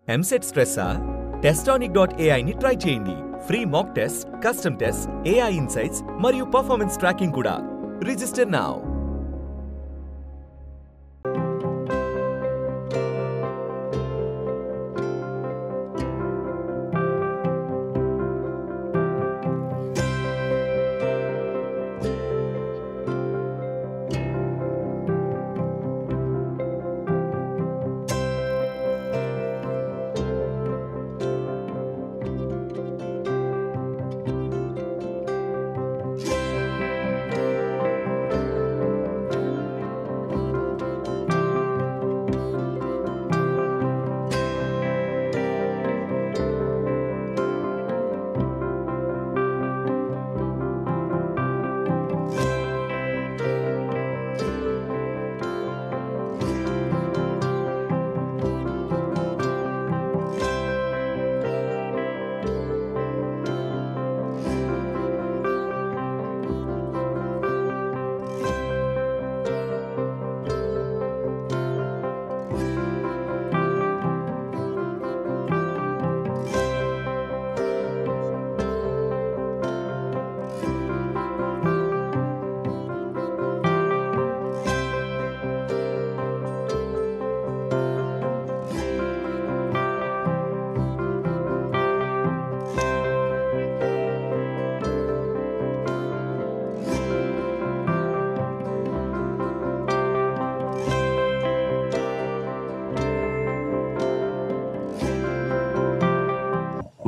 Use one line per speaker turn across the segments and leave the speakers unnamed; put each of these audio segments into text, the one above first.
EAMCET స్ట్రెస్సా? Testonic.ai ని try చేయండి. Free mock test, custom test, AI insights మరియు పర్ఫార్మెన్స్ ట్రాకింగ్ కూడా. Register now.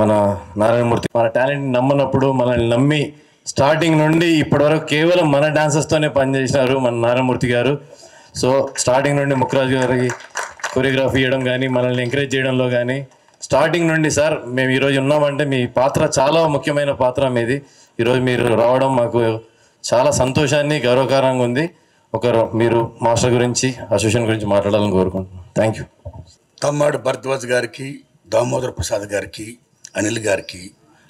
మన నారాయణమూర్తి మన టాలెంట్ నమ్మనప్పుడు మనల్ని నమ్మి స్టార్టింగ్ నుండి ఇప్పటివరకు కేవలం మన డాన్సర్స్తోనే పనిచేసినారు మన నారాయణమూర్తి గారు. సో స్టార్టింగ్ నుండి ముక్కురాజు గారికి కొరియోగ్రఫీ చేయడం కానీ మనల్ని ఎంకరేజ్ చేయడంలో కానీ స్టార్టింగ్ నుండి సార్ మేము ఈరోజు ఉన్నామంటే మీ పాత్ర చాలా ముఖ్యమైన పాత్ర మీది. ఈరోజు మీరు రావడం మాకు చాలా సంతోషాన్ని గౌరవకరంగా ఉంది. మీరు మాస్టర్ గురించి అసోసియేషన్ గురించి మాట్లాడాలని కోరుకుంటున్నాను. Thank you.
తమ్మాడు భరద్వాజ్ గారికి, దామోదర్ ప్రసాద్ గారికి, అనిల్ గారికి,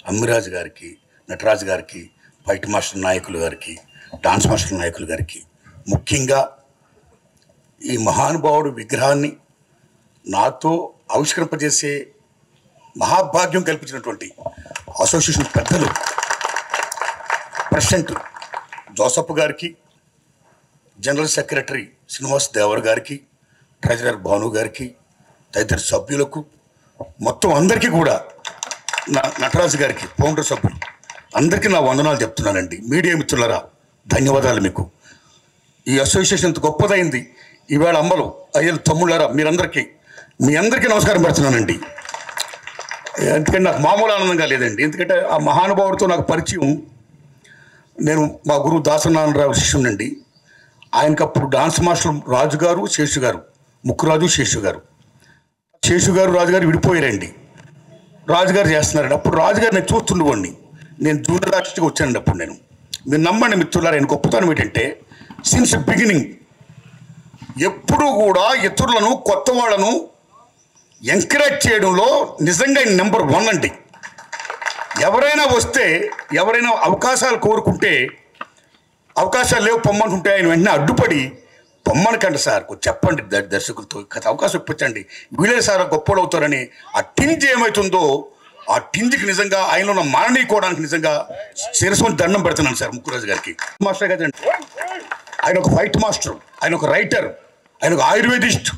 అమ్మిరాజు గారికి, నటరాజ్ గారికి, ఫైట్ మాస్టర్ నాయకులు గారికి, డాన్స్ మాస్టర్ నాయకులు గారికి, ముఖ్యంగా ఈ మహానుభావుడు విగ్రహాన్ని నాతో ఆవిష్కరింపజేసే మహాభాగ్యం కల్పించినటువంటి అసోసియేషన్ పెద్దలు ప్రెసిడెంట్ జోసఫ్ గారికి, జనరల్ సెక్రటరీ శ్రీనివాస్ దేవర్ గారికి, ట్రెజరర్ భాను గారికి, తదితర సభ్యులకు మొత్తం అందరికీ కూడా నటరాజు గారికి, ఫౌండర్ సభ్యులు అందరికీ నా వందనాలు చెప్తున్నానండి. మీడియా మిత్రులరా ధన్యవాదాలు మీకు. ఈ అసోసియేషన్ ఇంత గొప్పదైంది. ఈవేళ అమ్మలు అయ్యలు తమ్ముళ్ళారా మీ అందరికీ నమస్కారం పెడుతున్నానండి. ఎందుకంటే నాకు మామూలు ఆనందంగా లేదండి. ఎందుకంటే ఆ మహానుభావుడితో నాకు పరిచయం, నేను మా గురువు దాసనారాయణరావు శిష్యునండి. ఆయనకు అప్పుడు డాన్స్ మాస్టర్ రాజు గారు, శేషు గారు, ముక్కురాజు శేషు గారు, రాజుగారు విడిపోయారండి. రాజుగారు చేస్తున్నారండి. అప్పుడు రాజుగారు నేను చూస్తుండేవాడిని. నేను జూనియర్ ఆర్టిస్ట్గా వచ్చానండి. అప్పుడు మీరు నమ్మండి మిత్రులారా, ఆయన గొప్పతనం ఏంటంటే సిన్స్ బిగినింగ్ ఎప్పుడూ కూడా ఇతరులను, కొత్త వాళ్ళను ఎంకరేజ్ చేయడంలో నిజంగా ఆయన నెంబర్ 1 అండి. ఎవరైనా అవకాశాలు కోరుకుంటే, అవకాశాలు లేవు పొమ్మంటుంటే ఆయన వెంటనే అడ్డుపడి పొమ్మనకండి సార్, చెప్పండి దర్శకులతో అవకాశం ఇప్పించండి, వీళ్ళే సార్ గొప్పలు అవుతారని ఆ టింజ్ ఏమవుతుందో ఆ టింజ్కి నిజంగా ఆయనలో ఉన్న మాననీయకోవడానికి నిజంగా శిరస్సుని దండం పెడుతున్నాను సార్ ముక్కురాజు గారికి. మాస్టర్ కదండి, ఆయన ఒక ఫైట్ మాస్టర్, ఆయన ఒక రైటర్, ఆయన ఒక ayurvedist,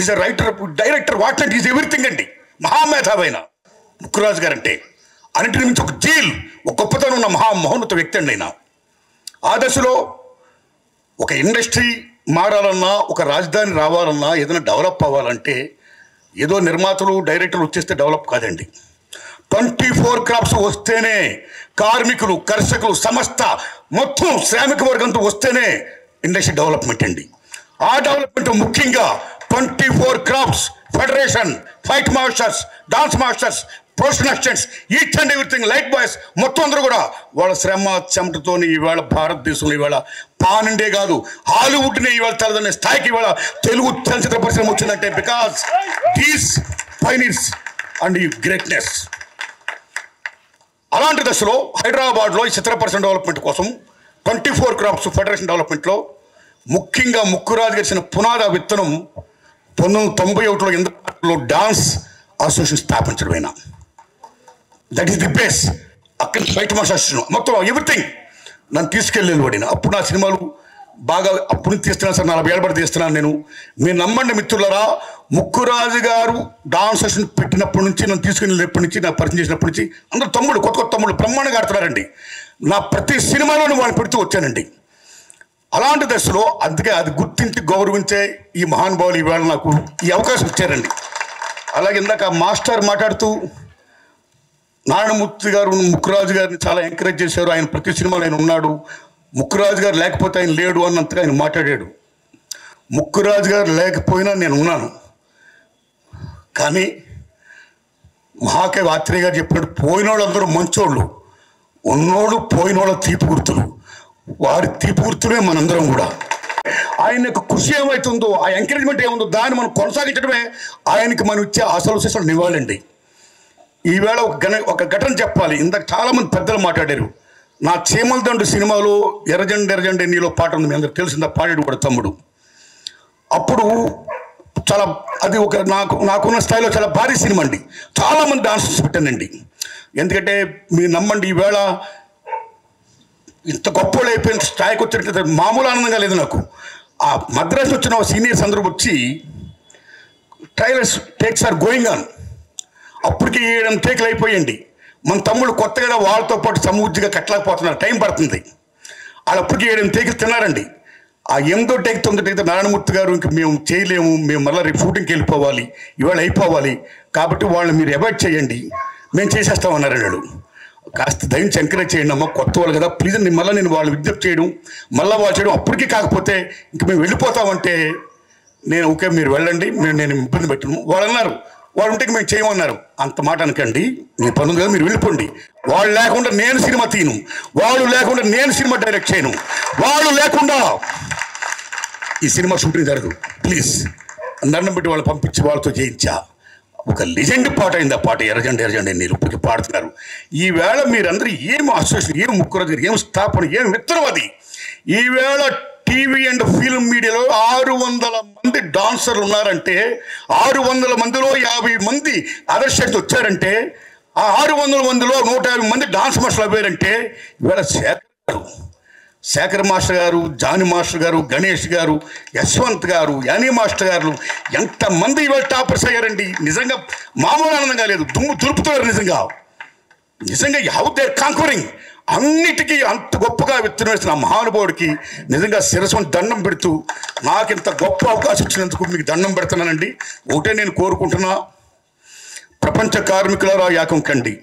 is a writer, director, what not, is everything అండి. మహామేధావైన ముక్కురాజు గారు అంటే అన్నింటి నుంచి ఒక జీల్, ఒక గొప్పతనం ఉన్న మహోన్నత వ్యక్తి అండి ఆయన. ఆ దశలో ఒక ఇండస్ట్రీ మారాలన్నా, ఒక రాజధాని రావాలన్నా, ఏదైనా డెవలప్ అవ్వాలంటే ఏదో నిర్మాతలు, డైరెక్టర్లు వచ్చేస్తే డెవలప్ కాదండి. 24 క్రాప్స్ వస్తేనే, కార్మికులు, కర్షకులు, సమస్త మొత్తం శ్రామిక వర్గంతో వస్తేనే ఇండస్ట్రీ డెవలప్మెంట్ అండి. ఆ డెవలప్మెంట్ ముఖ్యంగా 24 crops federation, fight masters, dance masters, professional assistants, each and everything, light boys మొత్తం అందరూ కూడా వాళ్ళ శ్రమ చెమటతోని ఇవాళ భారతదేశంలో ఇవాళ పానండే కాదు హాలీవుడ్ని ఇవాళ తలదనే స్థాయికి ఇవాళ తెలుగు చలచిత్ర పరిశ్రమ వచ్చిందంటే బికాస్ దీస్ పైనీర్స్ అండ్ ఈ గ్రేట్నెస్. అలాంటి దశలో హైదరాబాద్లో ఈ చిత్ర పరిశ్రమ డెవలప్మెంట్ కోసం 24 క్రాప్స్ ఫెడరేషన్ డెవలప్మెంట్లో ముఖ్యంగా ముక్కురాజు గడిచిన పునాద విత్తనం 1991లో డాన్స్ అసోసియేషన్ స్థాపించడమైనా, దట్ ఈస్ ది బేస్. అక్కడ ఫైట్ మాస్టర్ అసోసియేషన్ మొత్తం ఎవ్రీథింగ్ నన్ను తీసుకెళ్ళి పడిన. అప్పుడు నా సినిమాలు బాగా అప్పుడు తీస్తున్నాను సార్, 40 ఏళ్ళ పడి తీస్తున్నాను నేను. మీరు నమ్మండి మిత్రులరా, ముక్కురాజు గారు డాన్స్ అసోసియేషన్ పెట్టినప్పటి నుంచి, నన్ను తీసుకెళ్ళినప్పటి నుంచి, నాకు పరిచయం చేసినప్పటి నుంచి అందరూ తమ్ముళ్ళు, కొత్త కొత్త తమ్ముళ్ళు బ్రహ్మాండంగా ఆడుతున్నారండి. నా ప్రతి సినిమాలోనూ వాళ్ళు పెడుతూ వచ్చానండి. అలాంటి దశలో అందుకే అది గుర్తించి గౌరవించే ఈ మహానుభావులు ఈవేళ నాకు ఈ అవకాశం ఇచ్చారండి. అలాగే ఇందాక మాస్టర్ మాట్లాడుతూ నారాయణమూర్తి గారు ముక్కురాజు గారిని చాలా ఎంకరేజ్ చేశారు. ఆయన ప్రతి సినిమాలో ఆయన ఉన్నాడు, ముక్కురాజు గారు లేకపోతే ఆయన లేడు అన్నంతగా ఆయన మాట్లాడాడు. ముక్కురాజు గారు లేకపోయినా నేను ఉన్నాను. కానీ మహాకవి ఆత్రేయ గారు చెప్పినట్టు పోయినోళ్ళు అందరూ మంచోళ్ళు, ఉన్నోళ్ళు పోయినోళ్ళ తీపి గుర్తులు, వారి తీపి గుర్తులే మనందరం కూడా. ఆయన యొక్క కృషి ఏమవుతుందో, ఆ ఎంకరేజ్మెంట్ ఏముందో దాన్ని మనం కొనసాగించడమే ఆయనకి మనం ఇచ్చే అసలు నివాళండి. ఈవేళ ఒక ఘటన చెప్పాలి. ఇందాక చాలామంది పెద్దలు మాట్లాడారు. నా చీమల దండు సినిమాలో ఎర్రజెండ నీలో పాట ఉంది, మీ అందరికి తెలిసిందా, పాడాడు కూడా తమ్ముడు. అప్పుడు చాలా అది ఒక నాకున్న స్థాయిలో చాలా భారీ సినిమా అండి. చాలామంది డాన్సర్స్ పెట్టానండి. ఎందుకంటే మీరు నమ్మండి, ఈవేళ ఇంత గొప్పలు అయిపోయిన స్థాయికి వచ్చినట్లయితే మామూలు ఆనందంగా లేదు నాకు. ఆ మద్రాసు వచ్చిన సీనియర్స్ అందరూ వచ్చి trailers takes are going on, అప్పటికి 7 టేకులు అయిపోయండి. మన తమ్ముడు కొత్తగా వాళ్ళతో పాటు సమూర్తిగా కట్టలేకపోతున్నారు, టైం పడుతుంది. వాళ్ళు అప్పటికి 7 టేకులు తిన్నారండి. ఆ 8వ టేక్ 9వ టేక్ నారాయణమూర్తి గారు ఇంక మేము చేయలేము, మేము మళ్ళీ రేపు షూటింగ్కి వెళ్ళిపోవాలి, ఇవాళ అయిపోవాలి, కాబట్టి వాళ్ళని మీరు అవాయిడ్ చేయండి, మేము చేసేస్తామన్నారు. వాళ్ళు కాస్త దయించి ఎంకరేజ్ చేయండి అమ్మ, కొత్త వాళ్ళు కదా ప్లీజ్. నేను వాళ్ళు విజ్ఞప్తి చేయడం, మళ్ళీ వాళ్ళు చేయడం, అప్పటికీ కాకపోతే ఇంక మేము వెళ్ళిపోతామంటే నేను ఓకే మీరు వెళ్ళండి, నేను ఇబ్బంది పెట్టను. వాళ్ళు అన్నారు, వాళ్ళు ఉంటే మేము చేయమన్నారు. అంత మాట అనకండి, మీ పని ఉంది కదా మీరు వెళ్ళిపోండి. వాళ్ళు లేకుండా నేను సినిమా తీయను, వాళ్ళు లేకుండా నేను సినిమా డైరెక్ట్ చేయను, వాళ్ళు లేకుండా ఈ సినిమా షూటింగ్ జరగదు. ప్లీజ్ దండం పెట్టి వాళ్ళు పంపించి వాళ్ళతో చేయించా. ఒక లెజెండ్ పాట అయింది ఆ పాట, ఎర్రజెండ నీళ్ళు ఇప్పటికి పాడుతున్నారు. ఈవేళ మీరందరూ ఏం అసోసియేషన్, ఏం ముక్కురాజు గారు, ఏం స్థాపన, ఏం విత్తనం అది. ఈవేళ టీవీ అండ్ ఫిల్మ్ మీడియాలో 600 మంది డాన్సర్లు ఉన్నారంటే, 600 మందిలో 50 మంది అదర్ స్టేట్స్ వచ్చారంటే, ఆ 600 మందిలో 150 మంది డాన్స్ మాస్టర్లు అయ్యారంటే, ఈవేళ శేఖర్ మాస్టర్ గారు, జానీ మాస్టర్ గారు, గణేష్ గారు, యశ్వంత్ గారు, యానీ మాస్టర్ గారు, ఎంతమంది ఇవాళ టాపర్స్ అయ్యారండి. నిజంగా మామూలు ఆనందంగా లేదు, దుమ్ము దులుపుతున్నారు. నిజంగా హౌ దేర్ కాంకరింగ్, అన్నిటికీ అంత గొప్పగా విత్తనం వేసిన ఆ మహానుభావుడికి నిజంగా శిరస్సుని దండం పెడుతూ, నాకు ఇంత గొప్ప అవకాశం ఇచ్చినందుకు మీకు దండం పెడుతున్నానండి. ఒకటే నేను కోరుకుంటున్నా, ప్రపంచ కార్మికులారా యాకం కండి,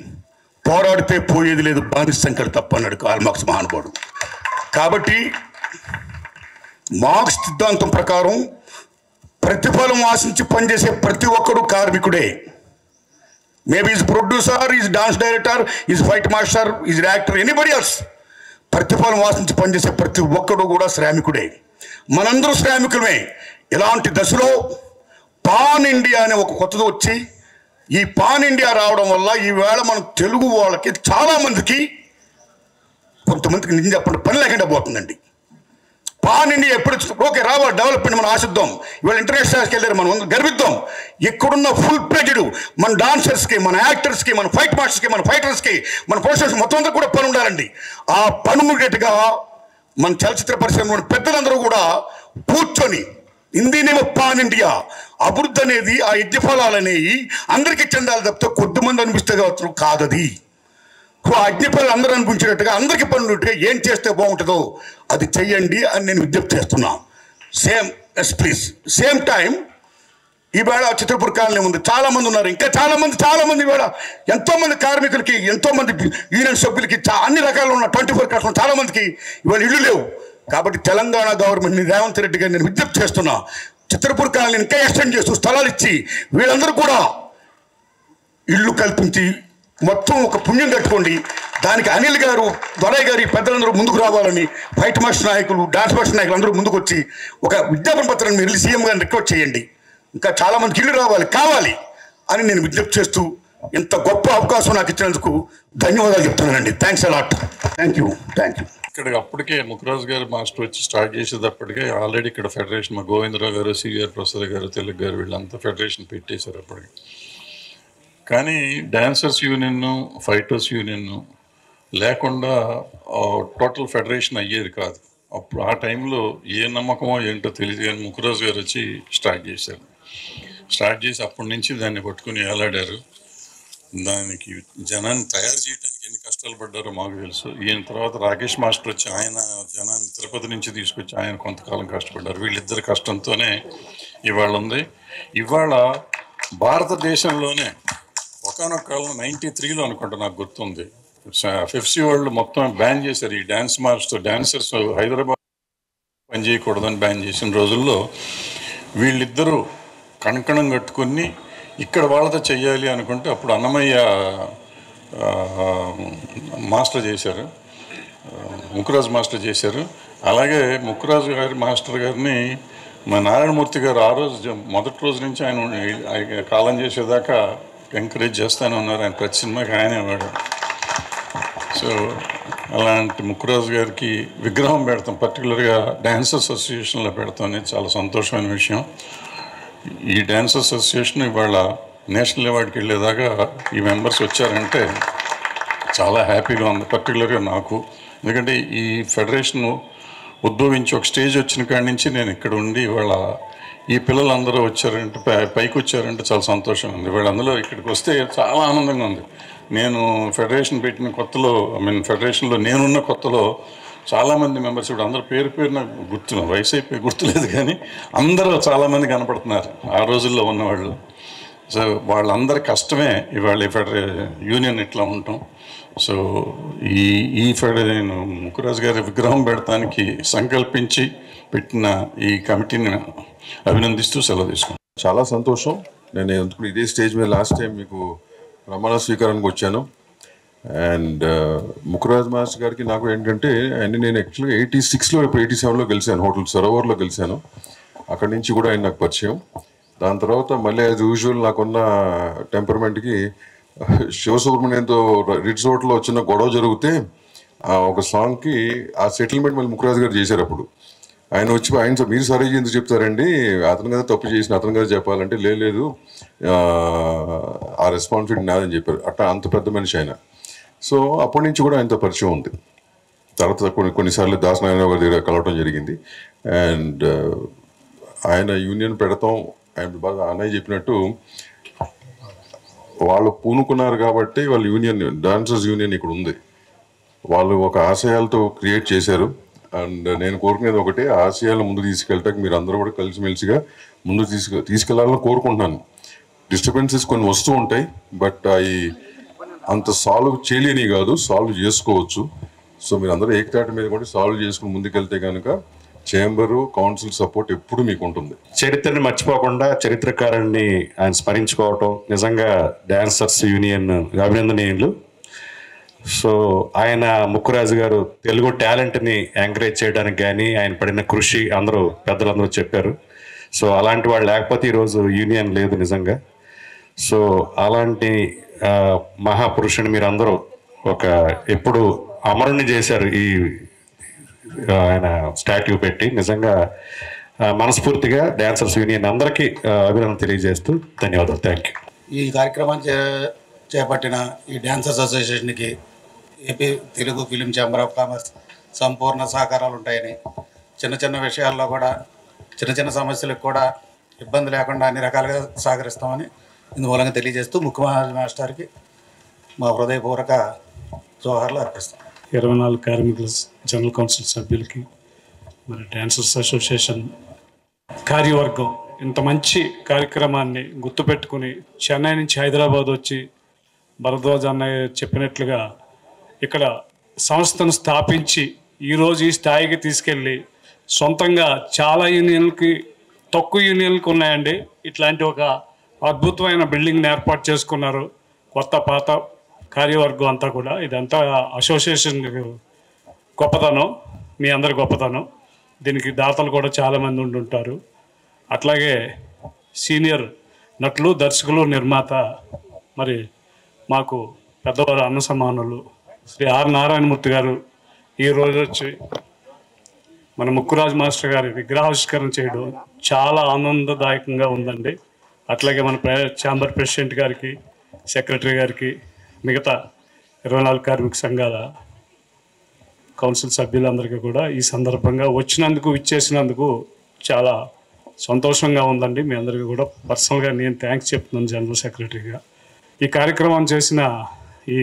పోరాడితే పోయేది లేదు, బానిస సంఖ్యలు తప్ప అన్నాడు కార్ల్ మార్క్స్ మహానుభావుడు. కాబట్టి మార్క్స్ సిద్ధాంతం ప్రకారం ప్రతిఫలం ఆశించి పనిచేసే ప్రతి ఒక్కడు కార్మికుడే. Maybe is producer, is dance director, is fight master, is actor, anybody else. ప్రతిఫలం ఆశించి పనిచేసే ప్రతి ఒక్కడు కూడా శ్రామికుడే. మనందరూ శ్రామికులమే. ఇలాంటి దశలో పాన్ ఇండియా అనే ఒక కొత్తది వచ్చి, ఈ పాన్ ఇండియా రావడం వల్ల ఈవేళ మన తెలుగు వాళ్ళకి చాలామందికి, కొంతమందికి నిజం చెప్పండి పని లేకుండా పోతుందండి. పాన్ ఇండియా ఎప్పుడు ఓకే రావాలి, డెవలప్మెంట్ మనం ఆశిద్దాం. ఇవాళ ఇంటర్నేషనల్కి వెళ్ళారు, మనం గర్విద్దాం. ఇక్కడున్న ఫుల్ ప్లేజెడ్ మన డాన్సర్స్కి, మన యాక్టర్స్కి, మన ఫైట్ మాస్టర్స్కి, మన ఫైటర్స్కి, మన ప్రొఫెషనల్స్ మొత్తం అందరూ కూడా పని ఉండాలండి. ఆ పని ఉండేట్టుగా మన చలచిత్ర పరిశ్రమ పెద్దలందరూ కూడా కూర్చొని, హిందీనేమో పాన్ ఇండియా, అభివృద్ధి అనేది, ఆ యజ్ఞ ఫలాలు అనేవి అందరికీ చెందాలి తప్పితే కొద్దిమంది అనిపిస్తే కాదది. ఆ అగ్నిపల్లి అందరూ అనిపించినట్టుగా, అందరికీ పనులుగా ఏం చేస్తే బాగుంటుందో అది చెయ్యండి అని నేను విజ్ఞప్తి చేస్తున్నా. సేమ్ టైం ఈవేళ చిత్రపూర్ కాలనీ ఉంది, చాలామంది ఉన్నారు, ఇంకా చాలామంది ఈవేళ ఎంతోమంది కార్మికులకి, ఎంతోమంది యూనియన్ సభ్యులకి, అన్ని రకాలు ఉన్న 24 క్లాస్ చాలామందికి ఇవాళ ఇళ్ళు లేవు. కాబట్టి తెలంగాణ గవర్నమెంట్ని రేవంత్ రెడ్డి గారు నేను విజ్ఞప్తి చేస్తున్నా, చిత్రపూర్ కాలనీ ఇంకా ఎక్స్టెండ్ చేస్తూ స్థలాలు ఇచ్చి వీళ్ళందరూ కూడా ఇళ్ళు కల్పించి మొత్తం ఒక పుణ్యం కట్టుకోండి. దానికి అనిల్ గారు, దొరయ్య గారి పెద్దలందరూ ముందుకు రావాలని, ఫైట్ మాస్టర్ నాయకులు, డాన్స్ మాస్టర్ నాయకులు అందరూ ముందుకు వచ్చి ఒక విజ్ఞాపన పత్రాన్ని మీరు సీఎం గారిని రిక్వెస్ట్ చేయండి. ఇంకా చాలామందికి ఇల్లు కావాలి అని నేను విజ్ఞప్తి చేస్తూ, ఇంత గొప్ప అవకాశం నాకు ఇచ్చినందుకు ధన్యవాదాలు చెప్తున్నానండి. Thanks a lot. Thank you.
ఇక్కడ అప్పటికే ముఖరాజు గారు మాస్టర్ వచ్చి స్టార్ట్ చేసేటప్పటికే ఆల్రెడీ ఇక్కడ ఫెడరేషన్ మా గోవిందరావు గారు, సిఆర్ ప్రసాద్ గారు, తెలుగు గారు వీళ్ళంతా ఫెడరేషన్ పెట్టేశారు అప్పటికి. కానీ డాన్సర్స్ యూనియన్, ఫైటర్స్ యూనియన్ లేకుండా టోటల్ ఫెడరేషన్ అయ్యేది కాదు. అప్పుడు ఆ టైంలో ఏ నమ్మకమో ఏంటో తెలియదు కానీ ముఖరాజు గారు వచ్చి స్టార్ట్ చేశారు. స్టార్ట్ చేసి అప్పటి నుంచి దాన్ని పట్టుకుని ఏలాడారు. దానికి జనాన్ని తయారు చేయడానికి ఎన్ని కష్టాలు పడ్డారో మాకు తెలుసు. ఈయన తర్వాత రాకేష్ మాస్టర్ వచ్చి ఆయన జనాన్ని తిరుపతి నుంచి తీసుకొచ్చి ఆయన కొంతకాలం కష్టపడ్డారు. వీళ్ళిద్దరి కష్టంతోనే ఇవాళ ఉంది. ఇవాళ భారతదేశంలోనే ఒకనొక కాలం 93లో అనుకుంటా, నాకు గుర్తుంది, ఫెఫ్సీ వరల్డ్ మొత్తం బ్యాన్ చేశారు. ఈ డాన్సర్స్ హైదరాబాద్ పని చేయకూడదని బ్యాన్ చేసిన రోజుల్లో వీళ్ళిద్దరూ కంకణం కట్టుకుని ఇక్కడ వాళ్ళతో చెయ్యాలి అనుకుంటే అప్పుడు అన్నమయ్య మాస్టర్ చేశారు, ముక్కురాజు మాస్టర్ చేశారు. అలాగే ముక్కురాజు గారి మాస్టర్ గారిని మా నారాయణమూర్తి గారు ఆ రోజు మొదటి రోజు నుంచి ఆయన కాలం చేసేదాకా ఎంకరేజ్ చేస్తూనే ఉన్నారు. ఆయన ప్రతి సినిమాకి ఆయనే వాడు. సో అలాంటి ముక్కురాజు గారికి విగ్రహం పెడతాం, పర్టికులర్గా డ్యాన్స్ అసోసియేషన్లో పెడతాం అనేది చాలా సంతోషమైన విషయం. ఈ డ్యాన్స్ అసోసియేషన్ ఇవాళ నేషనల్ అవార్డుకి వెళ్ళేదాకా ఈ మెంబర్స్ వచ్చారంటే చాలా హ్యాపీగా ఉంది, పర్టికులర్గా నాకు. ఎందుకంటే ఈ ఫెడరేషన్ ఉద్భవించి ఒక స్టేజ్ వచ్చిన కాడి నుంచి నేను ఇక్కడ ఉండి ఇవాళ ఈ పిల్లలందరూ వచ్చారంటే పైకి వచ్చారంటే చాలా సంతోషంగా ఉంది. ఇవాళ అందులో ఇక్కడికి వస్తే చాలా ఆనందంగా ఉంది. నేను ఫెడరేషన్ పెట్టిన కొత్తలో, ఫెడరేషన్లో నేనున్న కొత్తలో చాలామంది మెంబర్స్ ఇప్పుడు అందరూ పేరు నాకు వయసు అయిపోయి గుర్తులేదు, కానీ అందరూ చాలామంది కనపడుతున్నారు ఆ రోజుల్లో ఉన్నవాళ్ళు. సో వాళ్ళందరి కష్టమే ఇవాళ యూనియన్ ఇట్లా ఉంటాం. సో ఈ నేను ముక్కురాజు గారి విగ్రహం పెడతానికి సంకల్పించి పెట్టిన ఈ కమిటీని అభినందిస్తూ సెలవు తీసుకున్నాను.
చాలా సంతోషం. నేను ఎందుకు ఇదే స్టేజ్ మీద లాస్ట్ టైం మీకు ప్రమాణ స్వీకారానికి వచ్చాను. అండ్ ముక్కురాజ్ మాస్టర్ గారికి నాకు ఏంటంటే నేను యాక్చువల్గా 86లో 87లో గెలిచాను, హోటల్ సరోవర్లో గెలిచాను. అక్కడి నుంచి కూడా ఆయన నాకు పరిచయం. దాని తర్వాత మళ్ళీ యాజ్ యూజువల్ నాకున్న టెంపర్మెంట్కి శివసుబ్రహ్మణ్యంతో రిట్స్ హోటల్లో వచ్చిన గొడవ జరిగితే ఒక సాంగ్కి ఆ సెటిల్మెంట్ మళ్ళీ ముక్కురాజ్ గారు చేశారు. అప్పుడు ఆయన వచ్చి ఆయన మీరు సరే ఎందుకు చెప్తారండి, అతను కదా తప్పు చేసిన అతను కదా చెప్పాలంటే లేదు ఆ రెస్పాన్సిబిలిటీ నాదని చెప్పారు. అట్లా అంత పెద్ద మనిషి ఆయన. సో అప్పటి నుంచి కూడా ఆయనతో పరిచయం ఉంది. తర్వాత కొన్నిసార్లు దాసనారాయణ గారి దగ్గర కలవటం జరిగింది. అండ్ ఆయన యూనియన్ పెడతాం, ఆయన బాగా అన్నయ్య చెప్పినట్టు వాళ్ళు పూనుకున్నారు కాబట్టి వాళ్ళ యూనియన్, డాన్సర్స్ యూనియన్ ఇక్కడ ఉంది. వాళ్ళు ఒక ఆశయాలతో క్రియేట్ చేశారు. అండ్ నేను కోరుకునేది ఒకటే, ఆశయాలను ముందు తీసుకెళ్ళటానికి మీరు అందరూ కూడా కలిసిమెలిసిగా ముందు తీసుకెళ్లాలని కోరుకుంటున్నాను. డిస్టర్బెన్సెస్ కొన్ని వస్తూ ఉంటాయి, బట్ అవి అంత సాల్వ్ చేయలేని కాదు, సాల్వ్ చేసుకోవచ్చు. సో మీరు అందరూ ఏకతాటి మీద కూడా సాల్వ్ చేసుకుని ముందుకెళ్తే కనుక చేంబరు, కౌన్సిల్ సపోర్ట్ ఎప్పుడు మీకు ఉంటుంది.
చరిత్రని మర్చిపోకుండా చరిత్రకారుణ్ణి ఆయన స్మరించుకోవటం నిజంగా డాన్సర్స్ యూనియన్ అభినందనీయులు. సో ఆయన ముక్కురాజు గారు తెలుగు టాలెంట్ని ఎంకరేజ్ చేయడానికి కానీ ఆయన పడిన కృషి పెద్దలందరూ చెప్పారు. సో అలాంటి వాళ్ళు లేకపోతే ఈరోజు యూనియన్ లేదు నిజంగా. సో అలాంటి మహాపురుషుని మీరు అందరూ ఎప్పుడు అమరుణ్ణి చేశారు ఈ ఆయన స్టాట్యూ పెట్టి. నిజంగా మనస్ఫూర్తిగా డాన్సర్స్ యూనియన్ అందరికీ అభినందన తెలియజేస్తూ ధన్యవాదాలు. Thank you.
ఈ కార్యక్రమాన్ని చేపట్టిన ఈ డాన్సర్స్ అసోసియేషన్కి AP Telugu film chamber of commerce సంపూర్ణ సహకారాలు ఉంటాయని, చిన్న చిన్న విషయాల్లో కూడా చిన్న సమస్యలకు కూడా ఇబ్బంది లేకుండా అన్ని రకాలుగా సహకరిస్తామని ఇందుమూలంగా తెలియజేస్తూ ముఖ్యమంత్రి మాస్టర్కి మా హృదయపూర్వక జోహార్లు అర్పిస్తాం.
24 కార్మికుల జనరల్ కౌన్సిల్ సభ్యులకి, మరి డాన్సర్స్ అసోసియేషన్ కార్యవర్గం ఇంత మంచి కార్యక్రమాన్ని గుర్తుపెట్టుకుని చెన్నై నుంచి హైదరాబాద్ వచ్చి భరద్వాజ్ అన్నయ్య చెప్పినట్లుగా ఇక్కడ సంస్థను స్థాపించి ఈరోజు ఈ స్థాయికి తీసుకెళ్ళి సొంతంగా చాలా యూనియన్లకి తక్కువ యూనియన్లకు ఉన్నాయండి. ఇట్లాంటి ఒక అద్భుతమైన బిల్డింగ్ని ఏర్పాటు చేసుకున్నారు. కొత్త పాత కార్యవర్గం అంతా కూడా, ఇదంతా అసోసియేషన్ గొప్పతనం, మీ అందరి గొప్పతనం. దీనికి దాతలు కూడా చాలామంది ఉండుంటారు. అట్లాగే సీనియర్ నటులు, దర్శకులు, నిర్మాత, మరి మాకు పెద్దవారు అన్న సమానులు శ్రీ ఆర్ నారాయణమూర్తి గారు ఈరోజు వచ్చి మన ముక్కురాజ్ మాస్టర్ గారి విగ్రహావిష్కరణ చేయడం చాలా ఆనందదాయకంగా ఉందండి. అట్లాగే మన ఛాంబర్ ప్రెసిడెంట్ గారికి, సెక్రటరీ గారికి, మిగతా 24 కార్మిక సంఘాల కౌన్సిల్ సభ్యులందరికీ కూడా ఈ సందర్భంగా ఇచ్చేసినందుకు చాలా సంతోషంగా ఉందండి. మీ అందరికీ కూడా పర్సనల్గా నేను థ్యాంక్స్ చెప్తున్నాను జనరల్ సెక్రటరీగా. ఈ కార్యక్రమం చేసిన ఈ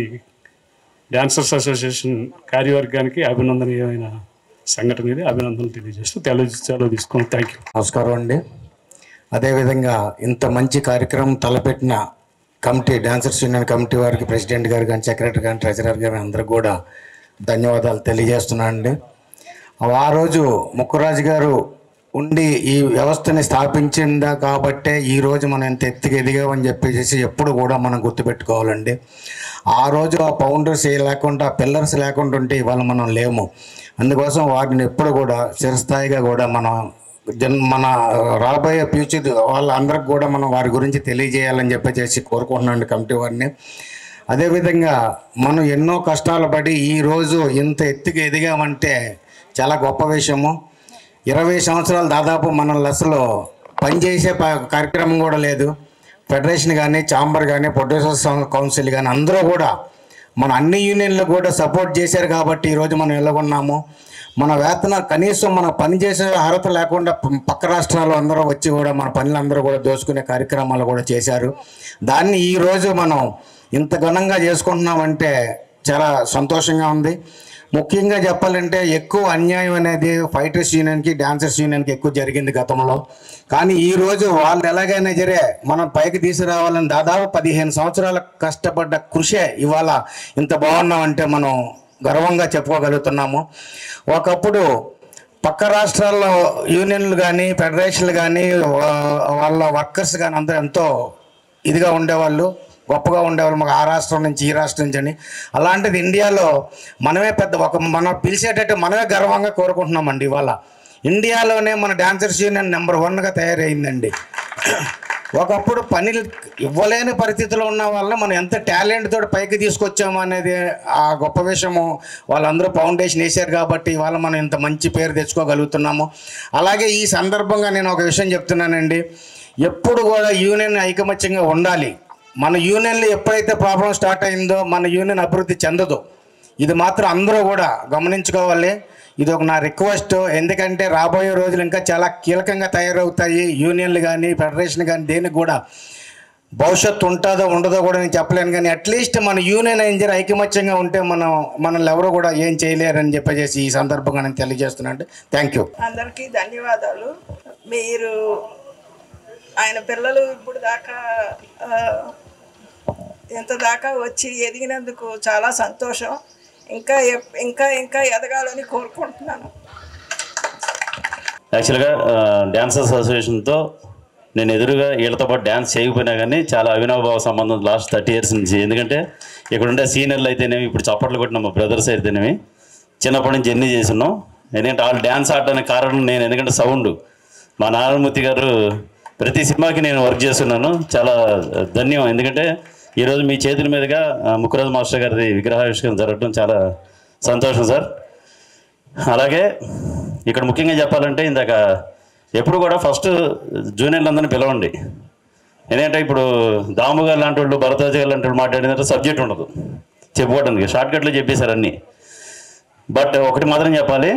డాన్సర్స్ అసోసియేషన్ కార్యవర్గానికి అభినందనీయమైన సంఘటన ఇది. అభినందనలు తెలియజేస్తూ సెలవు తీసుకున్నాను. Thank you.
నమస్కారం అండి. అదేవిధంగా ఇంత మంచి కార్యక్రమం తలపెట్టిన కమిటీ, డాన్సర్స్ యూనియన్ కమిటీ వారికి, ప్రెసిడెంట్ గారు కానీ, సెక్రటరీ కానీ, ట్రెజరర్ గారు అందరూ కూడా ధన్యవాదాలు తెలియజేస్తున్నాను అండి. ఆ రోజు ముక్కురాజు గారు ఉండి ఈ వ్యవస్థని స్థాపించిందా కాబట్టే ఈరోజు మనం ఎంత ఎత్తుకు ఎదిగామని చెప్పేసి ఎప్పుడు కూడా మనం గుర్తుపెట్టుకోవాలండి. ఆ రోజు ఆ ఫౌండర్స్ లేకుండా, పిల్లర్స్ లేకుండా ఉంటే ఇవాళ మనం లేము. అందుకోసం వారిని ఎప్పుడు కూడా చిరస్థాయిగా కూడా మన రాబోయే ఫ్యూచర్ వాళ్ళందరికి కూడా మనం వారి గురించి తెలియజేయాలని చెప్పేసి కోరుకుంటున్నాను కమిటీ వారిని. అదేవిధంగా మనం ఎన్నో కష్టాలు పడి ఈరోజు ఇంత ఎత్తుకు ఎదిగామంటే చాలా గొప్ప విషయము. 20 సంవత్సరాలు దాదాపు మన లెస్లో పనిచేసే కార్యక్రమం కూడా లేదు. ఫెడరేషన్ కానీ, ఛాంబర్ కానీ, ప్రొడ్యూసర్స్ కౌన్సిల్ కానీ అందరూ కూడా మన అన్ని యూనియన్లు కూడా సపోర్ట్ చేశారు కాబట్టి ఈరోజు మనం ఎలాగొన్నాము. మన వేతన కనీసం మన పనిచేసే అర్హత లేకుండా పక్క రాష్ట్రాలు అందరూ వచ్చి కూడా మన పనులందరూ కూడా దోచుకునే కార్యక్రమాలు కూడా చేశారు. దాన్ని ఈరోజు మనం ఇంత ఘనంగా చేసుకుంటున్నామంటే చాలా సంతోషంగా ఉంది. ముఖ్యంగా చెప్పాలంటే ఎక్కువ అన్యాయం అనేది ఫైటర్స్ యూనియన్కి, డాన్సర్స్ యూనియన్కి ఎక్కువ జరిగింది గతంలో. కానీ ఈరోజు వాళ్ళు ఎలాగైనా మనం పైకి తీసుకురావాలని దాదాపు 15 సంవత్సరాల కష్టపడ్డ కృషే ఇవాళ ఇంత బాగున్నామంటే మనం గర్వంగా చెప్పుకోగలుగుతున్నాము. ఒకప్పుడు పక్క రాష్ట్రాల్లో యూనియన్లు కానీ, ఫెడరేషన్లు కానీ, వాళ్ళ వర్కర్స్ కానీ అందరూ ఎంతో ఇదిగా ఉండేవాళ్ళు, గొప్పగా ఉండేవాళ్ళు. మాకు ఆ రాష్ట్రం నుంచి, ఈ రాష్ట్రం నుంచి అని. అలాంటిది ఇండియాలో మనమే మనం పిలిచేటట్టు మనమే గర్వంగా కోరుకుంటున్నామండి. ఇవాళ ఇండియాలోనే మన డాన్సర్స్ యూనియన్ నెంబర్ 1గా తయారైందండి. ఒకప్పుడు పనులు ఇవ్వలేని పరిస్థితిలో ఉన్న వాళ్ళని మనం ఎంత టాలెంట్ తోటి పైకి తీసుకొచ్చాము అనేది ఆ గొప్ప విషయము. వాళ్ళందరూ ఫౌండేషన్ వేశారు కాబట్టి ఇవాళ మనం ఇంత మంచి పేరు తెచ్చుకోగలుగుతున్నాము. అలాగే ఈ సందర్భంగా నేను ఒక విషయం చెప్తున్నానండి. ఎప్పుడు కూడా యూనియన్ ఐకమత్యంగా ఉండాలి. మన యూనియన్లో ఎప్పుడైతే ప్రాబ్లం స్టార్ట్ అయిందో మన యూనియన్ అభివృద్ధి చెందదు. ఇది మాత్రం అందరూ కూడా గమనించుకోవాలి. ఇది ఒక నా రిక్వెస్ట్. ఎందుకంటే రాబోయే రోజులు ఇంకా చాలా కీలకంగా తయారవుతాయి. యూనియన్లు కానీ, ఫెడరేషన్ కానీ దేనికి కూడా భవిష్యత్తు ఉంటుందో ఉండదో కూడా నేను చెప్పలేను. కానీ అట్లీస్ట్ మన యూనియన్ ఇంజర్ ఐకమత్యంగా ఉంటే మనల్ని ఎవరు కూడా ఏం చేయలేరని చెప్పేసి ఈ సందర్భంగా నేను తెలియజేస్తున్నాను. Thank you.
అందరికీ ధన్యవాదాలు. మీరు ఆయన పిల్లలు ఇప్పుడు దాకా ఎంత దాకా వచ్చి ఎదిగినందుకు చాలా సంతోషం. ఇంకా ఇంకా ఇంకా ఎదగాలని కోరుకుంటున్నాను.
యాక్చువల్గా డాన్సర్స్ అసోసియేషన్తో నేను ఎదురుగా వీళ్ళతో పాటు డ్యాన్స్ చేయకపోయినా కానీ చాలా అవినాభావ సంబంధం లాస్ట్ 30 years నుంచి. ఎందుకంటే ఇక్కడ ఉండే సీనియర్లు అయితేనేమి, ఇప్పుడు చప్పట్లు కొట్టిన మా బ్రదర్స్ అయితేనేమి, చిన్నప్పటి నుంచి ఎన్ని చేస్తున్నాం. ఎందుకంటే వాళ్ళు డ్యాన్స్ ఆడడానికి కారణం నేను. ఎందుకంటే సౌండ్ మా నారాయణమూర్తి గారు ప్రతి సినిమాకి నేను వర్క్ చేస్తున్నాను. చాలా ధన్యం. ఎందుకంటే ఈరోజు మీ చేతుల మీదుగా ముక్కురాజ్ మాస్టర్ గారి విగ్రహావిష్కరణ జరగడం చాలా సంతోషం సార్. అలాగే ఇక్కడ ముఖ్యంగా చెప్పాలంటే ఇందాక ఎప్పుడు కూడా ఫస్ట్ జూనియర్లందరినీ పిలవండి. ఎందుకంటే ఇప్పుడు దాము గారు లాంటి వాళ్ళు, భరద్వాజ్ గారు లాంటి వాళ్ళు మాట్లాడిన సబ్జెక్ట్ ఉండదు చెప్పుకోవడానికి, షార్ట్కట్లో చెప్పేశారు అన్నీ. బట్ ఒకటి మాత్రం చెప్పాలి,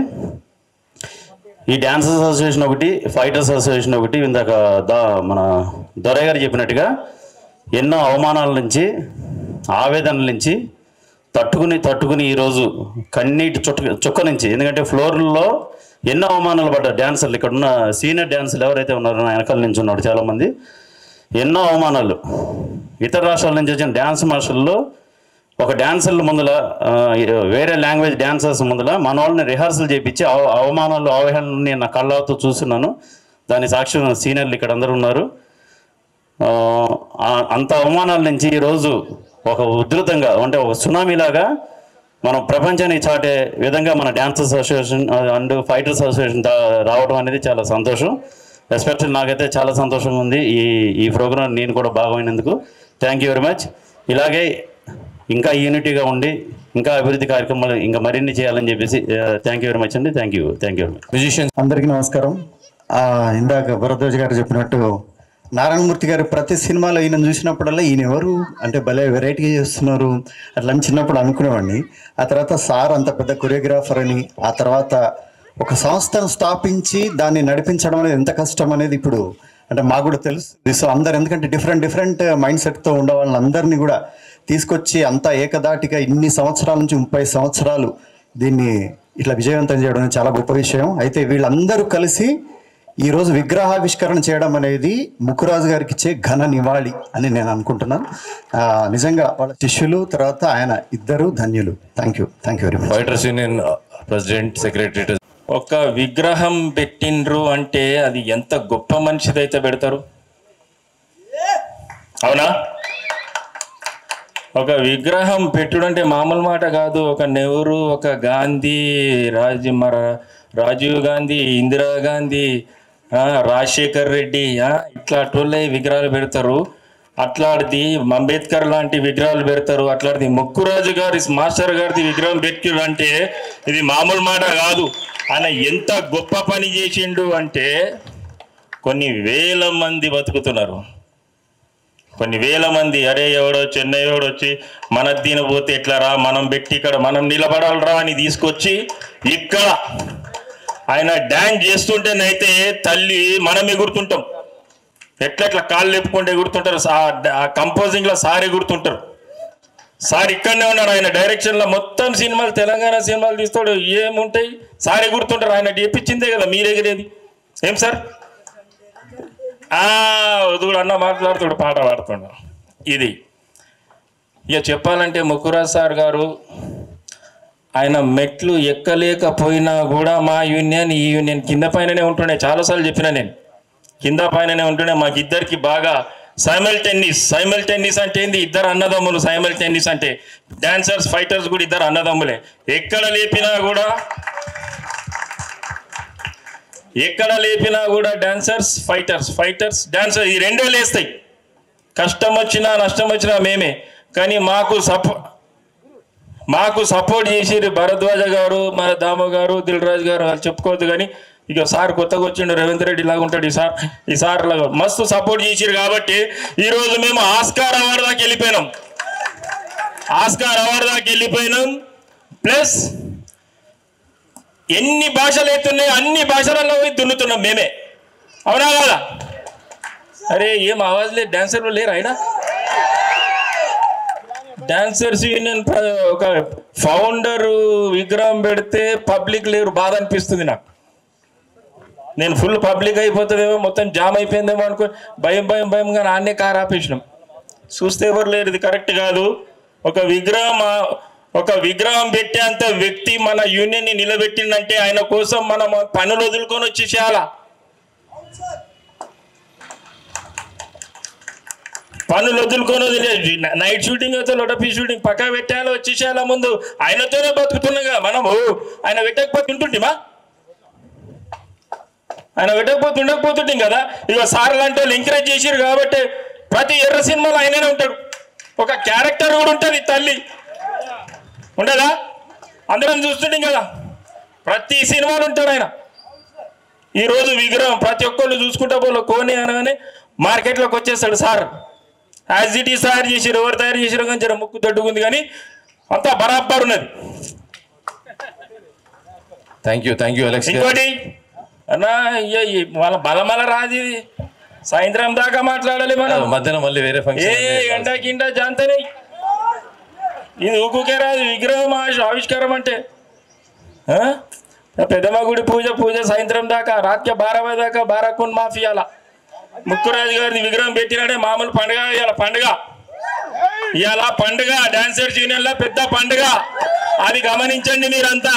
ఈ డాన్సర్స్ అసోసియేషన్ ఒకటి, ఫైటర్స్ అసోసియేషన్ ఒకటి, ఇందాక మన దొరయ్య గారు చెప్పినట్టుగా ఎన్నో అవమానాల నుంచి, ఆవేదనల నుంచి తట్టుకుని ఈరోజు కన్నీటి చుక్క నుంచి, ఎందుకంటే ఫ్లోర్లో ఎన్నో అవమానాలు పడ్డారు డ్యాన్సర్లు. ఇక్కడ ఉన్న సీనియర్ డ్యాన్సర్లు ఎవరైతే ఉన్నారో నా వెనకాల నుంచి ఉన్నారు చాలామంది, ఎన్నో అవమానాలు. ఇతర రాష్ట్రాల నుంచి వచ్చిన డ్యాన్స్ మాస్టర్లు ఒక డాన్సర్ల ముందల, వేరే లాంగ్వేజ్ డాన్సర్స్ ముందల మన వాళ్ళని రిహార్సల్ చేయించి అవమానాలు, అవహేళనని నా కళ్ళతో చూస్తున్నాను. దాని సాక్ష్యం సీనియర్లు ఇక్కడ అందరూ ఉన్నారు. అంత అవమానాల నుంచి ఈరోజు ఒక ఉధృతంగా, అంటే ఒక సునామీలాగా మనం ప్రపంచానికి చాటే విధంగా మన dancers association and fighters association రావడం అనేది చాలా సంతోషం. ఎస్పెషల్లీ నాకైతే చాలా సంతోషంగా ఉంది ఈ ప్రోగ్రాం నేను కూడా భాగమైనందుకు. Thank you very much. ఇలాగే ఇంకా యూనిటీగా ఉండి ఇంకా అభివృద్ధి కార్యక్రమాలు ఇంకా మరిన్ని చేయాలని చెప్పేసి థ్యాంక్ యూ వెరీ మచ్ అండి. Thank you very much.
Musicians
అందరికీ నమస్కారం. ఇందాక భరద్వాజ్ గారు చెప్పినట్టు నారాయణమూర్తి గారు ప్రతి సినిమాలో ఈయన చూసినప్పుడల్లా ఈయన ఎవరు అంటే భలే వెరైటీగా చేస్తున్నారు అట్లా అని చిన్నప్పుడు అనుకునేవాడిని. ఆ తర్వాత సార్ అంత పెద్ద కొరియోగ్రాఫర్ అని, ఆ తర్వాత ఒక సంస్థను స్థాపించి దాన్ని నడిపించడం అనేది ఎంత కష్టం అనేది ఇప్పుడు అంటే మాకు కూడా తెలుసు. సో అందరు ఎందుకంటే డిఫరెంట్ మైండ్ సెట్తో ఉండే వాళ్ళందరినీ కూడా తీసుకొచ్చి అంతా ఏకదాటిగా ఇన్ని సంవత్సరాల నుంచి 30 సంవత్సరాలు దీన్ని ఇట్లా విజయవంతం చేయడం అనేది చాలా గొప్ప విషయం. అయితే వీళ్ళందరూ కలిసి ఈరోజు విగ్రహావిష్కరణ చేయడం అనేది ముక్కురాజు గారికి ఇచ్చే ఘన నివాళి అని నేను అనుకుంటున్నాను. నిజంగా వాళ్ళ శిష్యులు తర్వాత ఆయన ఇద్దరు ధన్యులు. Thank you very much.
Fighters union president, secretary.
ఒక విగ్రహం పెట్టిండ్రు అంటే అది ఎంత గొప్ప మనిషిదైతే పెడతారు, అవునా? ఒక విగ్రహం పెట్టుడు అంటే మామూలు మాట కాదు. ఒక నెహ్రూ, ఒక గాంధీ, రాజీవ్ గాంధీ, ఇందిరాగాంధీ, రాజశేఖర్ రెడ్డి ఇట్లాంటి విగ్రహాలు పెడతారు. అట్లాంటిది అంబేద్కర్ లాంటి విగ్రహాలు పెడతారు. అట్లాంటిది ముక్కురాజు గారి మాస్టర్ గారిది విగ్రహం పెట్టిరు అంటే ఇది మామూలు మాట కాదు. ఆయన ఎంత గొప్ప పని చేసిండు అంటే కొన్ని వేల మంది బతుకుతున్నారు, కొన్ని వేల మంది. అరే ఎవడో చెన్నై ఎవడో వచ్చి మన తినబోతే ఎట్లా రా, మనం పెట్టి ఇక్కడ మనం నిలబడాలరా అని తీసుకొచ్చి ఇక్కడ ఆయన డ్యాన్స్ చేస్తుంటేనైతే తల్లి మనం ఎగురుతుంటాం. ఎట్లా కాళ్ళు లేపుకుంటే ఎగురుతుంటారు. ఆ కంపోజింగ్లో సార్ ఎగురుతుంటారు. సార్ ఇక్కడనే ఉన్నాడు. ఆయన డైరెక్షన్లో మొత్తం సినిమాలు, తెలంగాణ సినిమాలు తీస్తాడు. ఏముంటాయి సార్ ఎగురుతుంటారు. ఆయన చేపించిందే కదా మీరు ఎగిరేది. ఏం సార్ వదుడు అన్న మాట్లాడుతాడు, పాట పాడుతాడు. ఇది ఇక చెప్పాలంటే ముక్కురాజ్ సార్ గారు ఆయన మెట్లు ఎక్కలేకపోయినా కూడా మా యూనియన్ ఈ యూనియన్ కింద పైననే ఉంటుండే. చాలాసార్లు చెప్పిన నేను కింద పైననే ఉంటుండే. మాకు ఇద్దరికి బాగా సైమల్టేనియస్ అంటే ఏంది? ఇద్దరు అన్నదమ్ములు. సైమల్టేనియస్ అంటే డాన్సర్స్, ఫైటర్స్ కూడా ఇద్దరు అన్నదమ్ములే. ఎక్కడ లేపినా కూడా డాన్సర్స్, ఫైటర్స్ డాన్సర్స్ ఈ రెండే లేస్తాయి. కష్టం వచ్చినా నష్టం వచ్చినా మేమే. కానీ మాకు సపోర్ట్ చేసిరు భరద్వాజ గారు, మన దాము గారు, దిల్ రాజు గారు. వాళ్ళు చెప్పుకోవద్దు కానీ ఇక సార్ కొత్తగా వచ్చిండు, రేవంత్ రెడ్డి లాగా ఉంటాడు ఈ సార్ లాగా మస్తు సపోర్ట్ చేసిరు. కాబట్టి ఈరోజు మేము ఆస్కార్ అవార్డు దాకా వెళ్ళిపోయినాం. ప్లస్ ఎన్ని భాషలు అవుతున్నాయి అన్ని భాషలలో పోయి దున్నుతున్నాం మేమే, అవునా కదా? అరే ఏం ఆవాజ్ లేదు, డాన్సర్లు లేరు ఆయన. డాన్సర్స్ యూనియన్ ఒక ఫౌండర్ విగ్రహం పెడితే పబ్లిక్ లేరు, బాధ అనిపిస్తుంది నాకు. నేను ఫుల్ పబ్లిక్ అయిపోతుందేమో, మొత్తం జామ్ అయిపోయిందేమో అనుకో భయంగా నాన్నే కారు ఆపేసినాం. చూస్తే ఎవరు లేరు. ఇది కరెక్ట్ కాదు. ఒక విగ్రహం పెట్టేంత వ్యక్తి మన యూనియన్ని నిలబెట్టిందంటే ఆయన కోసం మనం పనులు వదులుకొని వచ్చి చేయాలా? పనులు వదులుకొని నైట్ షూటింగ్ అయితే లొటపీ షూటింగ్ పక్క పెట్టాలో వచ్చేసేయాలా? ముందు ఆయనతోనే బతుకుతున్నాగా మనము. ఆయన పెట్టకపోతే ఉంటుంటిమా? ఆయన ఉండకపోతుంటాం కదా. ఇక సార్ లాంటి వాళ్ళు ఎంకరేజ్ చేసిరు కాబట్టి ప్రతి ఎర్ర సినిమాలో ఆయననే ఉంటాడు. ఒక క్యారెక్టర్ కూడా ఉంటుంది. తల్లి ఉండదా? అందరం చూస్తుంటాం కదా, ప్రతి సినిమాలో ఉంటాడు ఆయన. ఈరోజు విగ్రహం ప్రతి ఒక్కళ్ళు చూసుకుంటా పోలో కోని అనగానే మార్కెట్లోకి వచ్చేస్తాడు సార్. యాజ్ ఇట్ ఈస్ తయారు చేసిరు. ఎవరు తయారు చేసిరు కానీ జర ముక్కు దొడ్డుకుంది కానీ అంతా బరాబర్ ఉన్నది.
Thank you Alex.
ఇంకోటి అన్నా వాళ్ళ బలమల రాది, సాయంత్రం దాకా మాట్లాడాలి మనం.
మధ్యాహ్నం మళ్ళీ వేరే ఫంక్షన్.
ఎండా కింద జాంతనే ఇది ఊకుకే రాదు విగ్రహం ఆవిష్కారం అంటే. పెద్దమ్మ గుడి పూజ సాయంత్రం దాకా, రాత్రి 12 దాకా బారాకున్ మాఫియాల ముక్కురాజు గారిని విగ్రహం పెట్టినాడే మామూలు పండుగ. ఇవాళ పండుగ డాన్సర్స్ యూనియన్లో పెద్ద పండుగ. అది గమనించండి మీరంతా.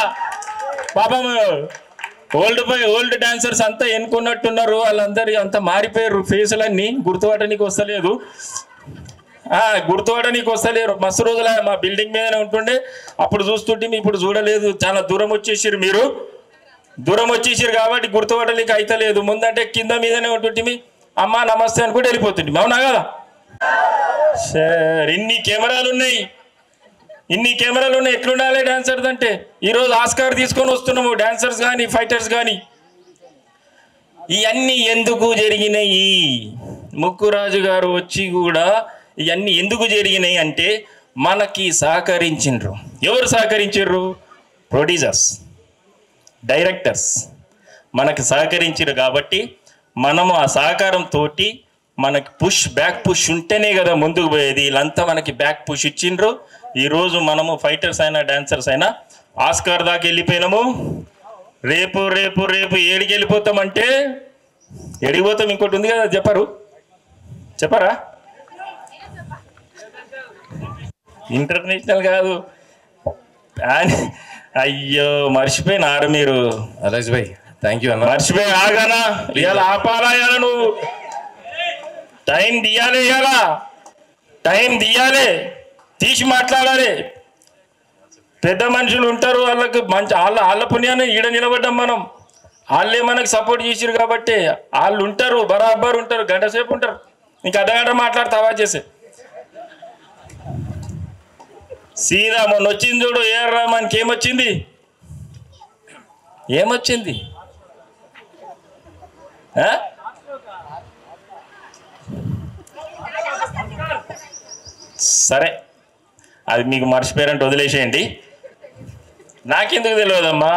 పాపం ఓల్డ్ డాన్సర్స్ అంతా ఎన్నుకున్నట్టున్నారు. వాళ్ళందరూ అంతా మారిపోయారు. ఫేసులన్నీ గుర్తుపట్టడానికి వస్తలేరు. మస్తు రోజుల మా బిల్డింగ్ మీదనే ఉంటుండే, అప్పుడు చూస్తుంటే ఇప్పుడు చూడలేదు. చాలా దూరం వచ్చేసారు. మీరు దూరం వచ్చేసారు కాబట్టి గుర్తుపట్టడానికి అయితలేదు. ముందంటే కింద మీదనే ఉంటుంటే అమ్మా నమస్తే అని కూడా వెళ్ళిపోతుంది. అవునా కదా? సరే, ఇన్ని కెమెరాలు ఉన్నాయి. ఇన్ని కెమెరాలు ఉన్నాయి, ఎట్లుండాలి డాన్సర్స్ అంటే? ఈరోజు ఆస్కార్ తీసుకొని వస్తున్నాము డాన్సర్స్ కానీ ఫైటర్స్ కానీ. ఇవన్నీ ఎందుకు జరిగినాయి? ముక్కురాజు గారు వచ్చి కూడా ఇవన్నీ ఎందుకు జరిగినాయి అంటే మనకి సహకరించిండ్రు. ఎవరు సహకరించారు? ప్రొడ్యూసర్స్, డైరెక్టర్స్ మనకి సహకరించారు. కాబట్టి మనము ఆ సహకారంతో మనకి బ్యాక్ పుష్ ఉంటేనే కదా ముందుకు పోయేది. వీళ్ళంతా మనకి బ్యాక్ పుష్ ఇచ్చిండ్రు. ఈరోజు మనము ఫైటర్స్ అయినా డాన్సర్స్ అయినా ఆస్కార్ దాకా వెళ్ళిపోయినాము. రేపు రేపు రేపు ఏడికి వెళ్ళిపోతామంటే ఎడిగిపోతాం. ఇంకోటి ఉంది కదా, చెప్పరా? ఇంటర్నేషనల్ కాదు. అయ్యో మర్చిపోయినారు మీరు.
అలేష్ భాయ్ థ్యాంక్ యూ అన్న.
మర్చిపోయి ఆగానా? ఇవాళ ఆపాలా? ఇవాళ నువ్వు టైం తీయాలి, టైం తీయాలి, తీసి మాట్లాడాలి. పెద్ద మనుషులు ఉంటారు, వాళ్ళకి మంచి వాళ్ళ పుణ్యాన్ని ఈడ నిలబడ్డాం మనం. వాళ్ళే మనకు సపోర్ట్ చేసారు కాబట్టి వాళ్ళు ఉంటారు, బరాబర్ ఉంటారు, గంట సేపు ఉంటారు. ఇంకా అర్ధగంట మాట్లాడతావా చేసి సీదా మొన్న వచ్చింది చూడు ఏఆర్ రెహమాన్కి ఏమొచ్చింది? సరే, అది మీకు మర్చిపోయారంటే వదిలేసేయండి. నాకెందుకు తెలియదమ్మా?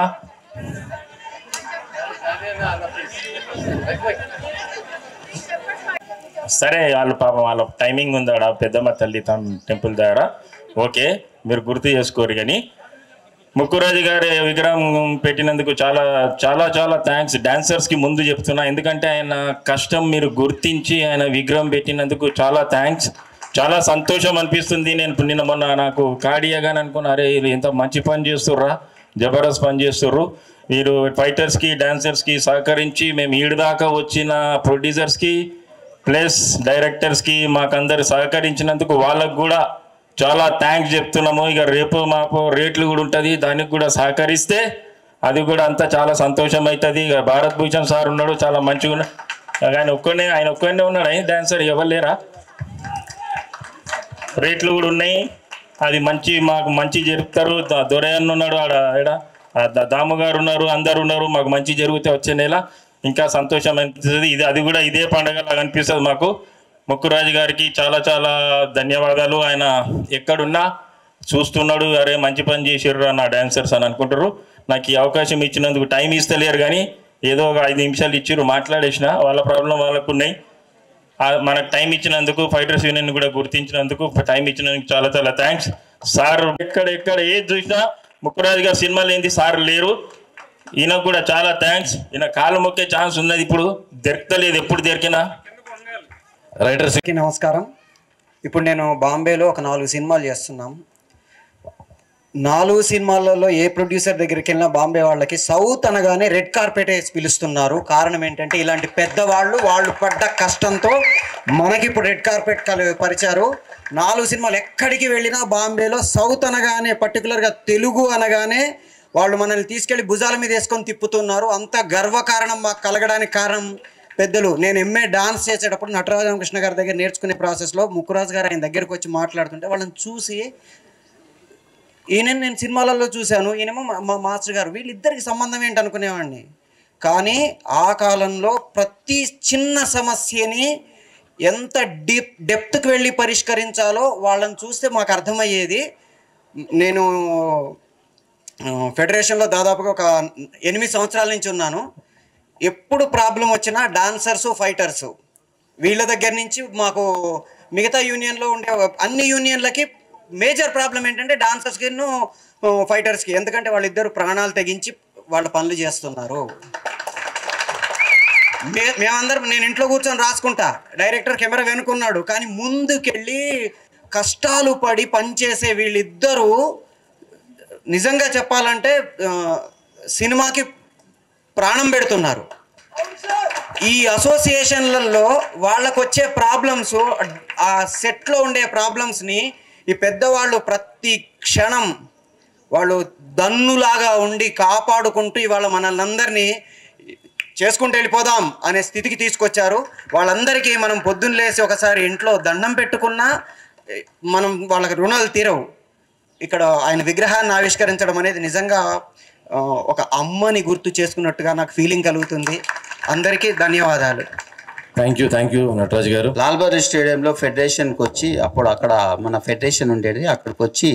సరే, వాళ్ళు పాపం వాళ్ళ టైమింగ్ ఉందాడ పెద్దమ్మ తల్లి టెంపుల్ దగ్గర. ఓకే, మీరు గుర్తు చేసుకోరు. కానీ ముక్కురాజు గారి విగ్రహం పెట్టినందుకు చాలా చాలా చాలా థ్యాంక్స్ డాన్సర్స్కి ముందు చెప్తున్నా. ఎందుకంటే ఆయన కష్టం మీరు గుర్తించి ఆయన విగ్రహం పెట్టినందుకు చాలా థ్యాంక్స్. చాలా సంతోషం అనిపిస్తుంది. నేను నిన్న మొన్న నాకు కాడియాగాని అనుకున్నా, అరే వీళ్ళు ఎంత మంచి పని చేస్తుర్రా, జబర్దస్త్ పని చేస్తుర్రు. మీరు ఫైటర్స్కి డాన్సర్స్కి సహకరించి మేము ఈడదాకా వచ్చిన ప్రొడ్యూసర్స్కి ప్లస్ డైరెక్టర్స్కి మాకందరు సహకరించినందుకు వాళ్ళకు కూడా చాలా థ్యాంక్స్ చెప్తున్నాము. ఇక రేపు మాకు రేట్లు కూడా ఉంటుంది, దానికి కూడా సహకరిస్తే అది కూడా అంతా చాలా సంతోషం అవుతుంది. ఇక భారత్ భూషణ్ సార్ ఉన్నాడు, చాలా మంచిగా ఉన్నాడు. ఆయన ఒక్కనే ఉన్నాడు, ఆయన డాన్సర్ ఎవరు లేరా? రేట్లు కూడా ఉన్నాయి, అది మాకు మంచి జరుపుతారు. దొరయన్న ఉన్నాడు, దాము గారు ఉన్నారు, అందరు ఉన్నారు. మాకు మంచి జరిగితే వచ్చే నెల ఇంకా సంతోషం అనిపిస్తుంది. అది కూడా ఇదే పండగలాగా అనిపిస్తుంది మాకు. ముక్కురాజు గారికి చాలా చాలా ధన్యవాదాలు. ఆయన ఎక్కడున్నా చూస్తున్నాడు, అరే మంచి పని చేసారు నా డాన్సర్స్ అని అనుకుంటారు. నాకు ఈ అవకాశం ఇచ్చినందుకు టైం ఇస్తలేరు, కానీ ఏదో ఒక 5 నిమిషాలు ఇచ్చిర్రు, మాట్లాడేసిన. వాళ్ళ ప్రాబ్లం వాళ్ళకు ఉన్నాయి. మనకు టైం ఇచ్చినందుకు, ఫైటర్స్ యూనియన్ కూడా గుర్తించినందుకు, టైం ఇచ్చినందుకు చాలా చాలా థ్యాంక్స్ సార్. ఎక్కడ ఏది చూసినా ముక్కురాజు గారు సినిమాలు ఏంది సార్ లేరు. ఈయనకు కూడా చాలా థ్యాంక్స్. ఈయన కాలు మొక్కే ఛాన్స్ ఉన్నది, ఇప్పుడు దొరకలేదు. ఎప్పుడు దొరికినా
రైటర్స్కి నమస్కారం. ఇప్పుడు నేను బాంబేలో ఒక 4 సినిమాలు చేస్తున్నాం. 4 సినిమాలలో ఏ ప్రొడ్యూసర్ దగ్గరికి వెళ్ళినా బాంబే వాళ్ళకి సౌత్ అనగానే రెడ్ కార్పెట్ వేసి పిలుస్తున్నారు. కారణం ఏంటంటే ఇలాంటి పెద్దవాళ్ళు వాళ్ళు పడ్డ కష్టంతో మనకి ఇప్పుడు రెడ్ కార్పెట్ పరిచారు. 4 సినిమాలు ఎక్కడికి వెళ్ళినా బాంబేలో సౌత్ అనగానే, పర్టికులర్గా తెలుగు అనగానే వాళ్ళు మనల్ని తీసుకెళ్ళి భుజాల మీద వేసుకొని తిప్పుతున్నారు. అంత గర్వకారణం మాకు కలగడానికి కారణం పెద్దలు. నేను ఎంఏ డాన్స్ చేసేటప్పుడు నటరాజరామకృష్ణ గారి దగ్గర నేర్చుకునే ప్రాసెస్లో ముక్కురాజు గారు ఆయన దగ్గరకు వచ్చి మాట్లాడుతుంటే వాళ్ళని చూసి, నేను సినిమాలలో చూశాను, ఈయనేమో మా మాస్టర్ గారు, వీళ్ళిద్దరికి సంబంధం ఏంటి అనుకునేవాడిని. కానీ ఆ కాలంలో ప్రతి చిన్న సమస్యని ఎంత డెప్త్కి వెళ్ళి పరిష్కరించాలో వాళ్ళని చూస్తే మాకు అర్థమయ్యేది. నేను ఫెడరేషన్లో దాదాపుగా ఒక 8 సంవత్సరాల నుంచి ఉన్నాను. ఎప్పుడు ప్రాబ్లం వచ్చినా డాన్సర్సు ఫైటర్సు వీళ్ళ దగ్గర నుంచి మాకు మిగతా యూనియన్లో ఉండే అన్ని యూనియన్లకి మేజర్ ప్రాబ్లం ఏంటంటే డాన్సర్స్కి ఫైటర్స్కి. ఎందుకంటే వాళ్ళిద్దరు ప్రాణాలు తెగించి వాళ్ళ పనులు చేస్తున్నారు. మేమందరం, నేను ఇంట్లో కూర్చొని రాసుకుంటా, డైరెక్టర్ కెమెరా వెనుకున్నాడు, కానీ ముందుకెళ్ళి కష్టాలు పడి పనిచేసే వీళ్ళిద్దరూ నిజంగా చెప్పాలంటే సినిమాకి ప్రాణం పెడుతున్నారు. ఈ అసోసియేషన్లలో వాళ్ళకు వచ్చే ప్రాబ్లమ్స్, ఆ సెట్లో ఉండే ప్రాబ్లమ్స్ని ఈ పెద్దవాళ్ళు ప్రతి క్షణం వాళ్ళు దన్నులాగా ఉండి కాపాడుకుంటూ ఇవాళ మనల్ని అందరినీ చేసుకుంటూ వెళ్ళిపోదాం అనే స్థితికి తీసుకొచ్చారు. వాళ్ళందరికీ మనం పొద్దున్న లేసి ఒకసారి ఇంట్లో దండం పెట్టుకున్నా మనం వాళ్ళకి రుణాలు తీరవు. ఇక్కడ ఆయన విగ్రహాన్ని ఆవిష్కరించడం అనేది నిజంగా ఒక అమ్మని గుర్తు చేసుకున్నట్టుగా నాకు ఫీలింగ్ కలుగుతుంది. అందరికీ ధన్యవాదాలు.
థ్యాంక్ యూ నటరాజ్ గారు.
లాల్ బహదూర్ స్టేడియంలో ఫెడరేషన్కి వచ్చి, అప్పుడు అక్కడ మన ఫెడరేషన్ ఉండేది, అక్కడికి వచ్చి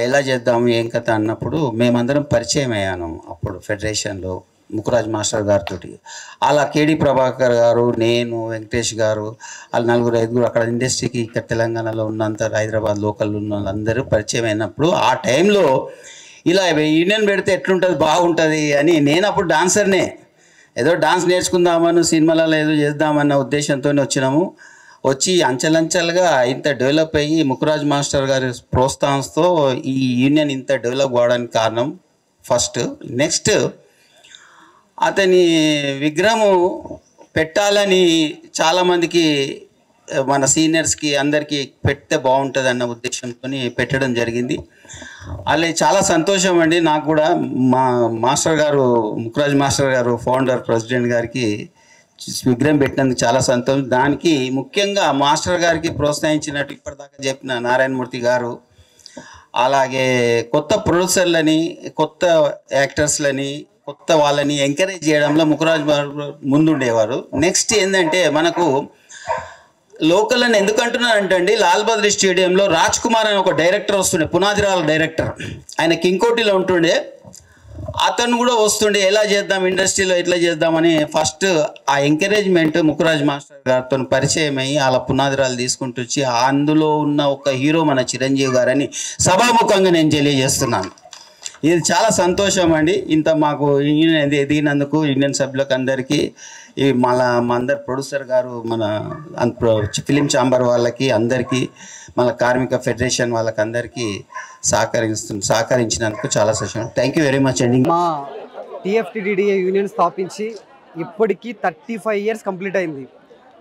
ఎలా చేద్దాము ఏం కథ అన్నప్పుడు మేమందరం పరిచయం అయ్యాను. అప్పుడు ఫెడరేషన్లో ముకురాజ్ మాస్టర్ గారితో అలా కేడి ప్రభాకర్ గారు, నేను, వెంకటేష్ గారు, వాళ్ళు 4-5 అక్కడ ఇండస్ట్రీకి ఇక్కడ తెలంగాణలో ఉన్నంత హైదరాబాద్ లోకల్ ఉన్న వాళ్ళందరూ పరిచయం అయినప్పుడు ఆ టైంలో ఇలా యూనియన్ పెడితే ఎట్లుంటుంది బాగుంటుంది అని నేను అప్పుడు డాన్సర్నే, ఏదో డాన్స్ నేర్చుకుందామని సినిమాలలో ఏదో చేద్దామన్న ఉద్దేశంతో వచ్చినాము. వచ్చి అంచెలంచెలుగా ఇంత డెవలప్ అయ్యి ముకురాజ్ మాస్టర్ గారి ప్రోత్సాహంతో ఈ యూనియన్ ఇంత డెవలప్ కావడానికి కారణం ఫస్ట్. నెక్స్ట్ అతని విగ్రహము పెట్టాలని చాలామందికి మన సీనియర్స్కి అందరికీ పెడితే బాగుంటుంది అన్న ఉద్దేశంతో పెట్టడం జరిగింది. అలా చాలా సంతోషం అండి. నాకు కూడా మా మాస్టర్ గారు ముకురాజ్ మాస్టర్ గారు ఫౌండర్ ప్రెసిడెంట్ గారికి విగ్రహం పెట్టినందుకు చాలా సంతోషం. దానికి ముఖ్యంగా మాస్టర్ గారికి ప్రోత్సహించినట్టు ఇప్పటిదాకా చెప్పిన నారాయణమూర్తి గారు, అలాగే కొత్త ప్రొడ్యూసర్లని, కొత్త యాక్టర్స్లని, కొత్త వాళ్ళని ఎంకరేజ్ చేయడంలో ముకురాజ్ ముందుండేవారు. నెక్స్ట్ ఏంటంటే మనకు లోకల్ అని ఎందుకు అంటున్నానంటే అండి, లాల్ బహదూర్ స్టేడియంలో రాజ్ కుమార్ అని ఒక డైరెక్టర్ వస్తుండే, పునాదిరాల డైరెక్టర్, ఆయన కింగ్కోటిలో ఉంటుండే. అతను కూడా వస్తుండే ఎలా చేద్దాం ఇండస్ట్రీలో ఎట్లా చేద్దామని ఫస్ట్ ఆ ఎంకరేజ్మెంట్ ముకురాజ్ మాస్టర్ గారితో పరిచయం అయ్యి అలా పునాదిరాలు తీసుకుంటూ వచ్చి అందులో ఉన్న ఒక హీరో మన చిరంజీవి గారని సభాముఖంగా నేను తెలియజేస్తున్నాను. ఇది చాలా సంతోషం అండి. ఇంత మాకు యూనియన్ ఎదిగినందుకు యూనియన్ సభ్యులకు అందరికీ, ఈ మా అందరు ప్రొడ్యూసర్ గారు, మన ఫిలిం ఛాంబర్ వాళ్ళకి అందరికీ, మన కార్మిక ఫెడరేషన్ వాళ్ళకి అందరికీ సహకరించినందుకు చాలా సంతోషం. థ్యాంక్ యూ వెరీ మచ్ అండి.
మా టీఎఫ్టీడీడీఏ యూనియన్ స్థాపించి ఇప్పటికీ 35 years కంప్లీట్ అయింది.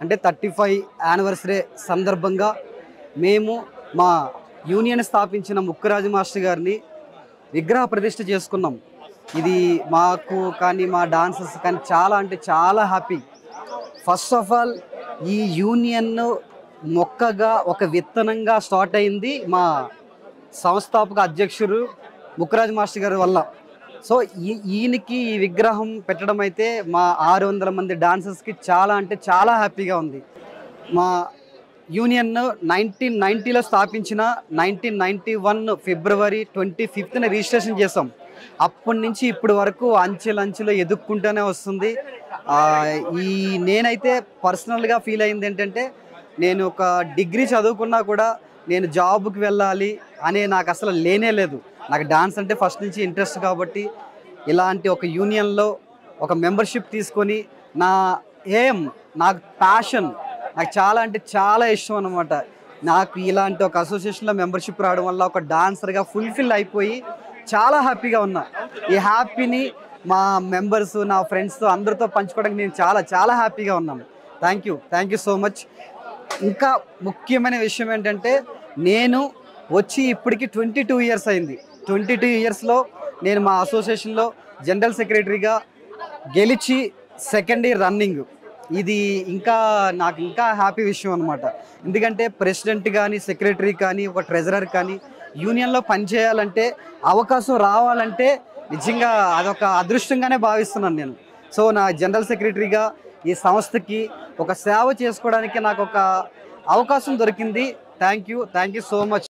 అంటే 35 యానివర్సరీ సందర్భంగా మేము మా యూనియన్ స్థాపించిన ముక్కురాజు మాస్టర్ గారిని విగ్రహ ప్రతిష్ఠ చేసుకున్నాం. ఇది మాకు కానీ మా డాన్సర్స్ కానీ చాలా అంటే చాలా హ్యాపీ. ఫస్ట్ ఆఫ్ ఆల్ ఈ యూనియన్ మొక్కగా ఒక విత్తనంగా స్టార్ట్ అయింది మా సంస్థాపక అధ్యక్షుడు ముక్కురాజ్ మాస్టర్ గారి వల్ల. సో ఈయనకి ఈ విగ్రహం పెట్టడం అయితే మా 600 మంది డాన్సర్స్కి చాలా అంటే చాలా హ్యాపీగా ఉంది. మా యూనియన్ 1990లో స్థాపించిన 1991 February 25th రిజిస్ట్రేషన్ చేసాం. అప్పటి నుంచి ఇప్పటి వరకు అంచెలంచెలో ఎదుక్కుంటూనే వస్తుంది. నేనైతే పర్సనల్గా ఫీల్ అయింది ఏంటంటే, నేను ఒక డిగ్రీ చదువుకున్నా కూడా నేను జాబ్కి వెళ్ళాలి అనే నాకు అసలు లేనే లేదు. నాకు డాన్స్ అంటే ఫస్ట్ నుంచి ఇంట్రెస్ట్ కాబట్టి ఇలాంటి ఒక యూనియన్లో ఒక మెంబర్షిప్ తీసుకొని నా నాకు ప్యాషన్, నాకు చాలా అంటే చాలా ఇష్టం అన్నమాట. నాకు ఇలాంటి ఒక అసోసియేషన్లో మెంబర్షిప్ రావడం వల్ల ఒక డాన్సర్గా ఫుల్ఫిల్ అయిపోయి చాలా హ్యాపీగా ఉన్నా. ఈ హ్యాపీని మా మెంబర్స్, నా ఫ్రెండ్స్తో అందరితో పంచుకోవడానికి నేను చాలా చాలా హ్యాపీగా ఉన్నాను. Thank you so much. ఇంకా ముఖ్యమైన విషయం ఏంటంటే, నేను వచ్చి ఇప్పటికి 22 years అయింది. 22 yearsలో నేను మా అసోసియేషన్లో జనరల్ సెక్రటరీగా గెలిచి 2nd year రన్నింగ్. ఇది నాకు ఇంకా హ్యాపీ విషయం అనమాట. ఎందుకంటే ప్రెసిడెంట్ కానీ, సెక్రటరీ కానీ, ఒక ట్రెజరర్ కానీ యూనియన్లో పనిచేయాలంటే, అవకాశం రావాలంటే నిజంగా అదొక అదృష్టంగానే భావిస్తున్నాను నేను. సో నా జనరల్ సెక్రటరీగా ఈ సంస్థకి ఒక సేవ చేసుకోవడానికి నాకు ఒక అవకాశం దొరికింది. Thank you so much.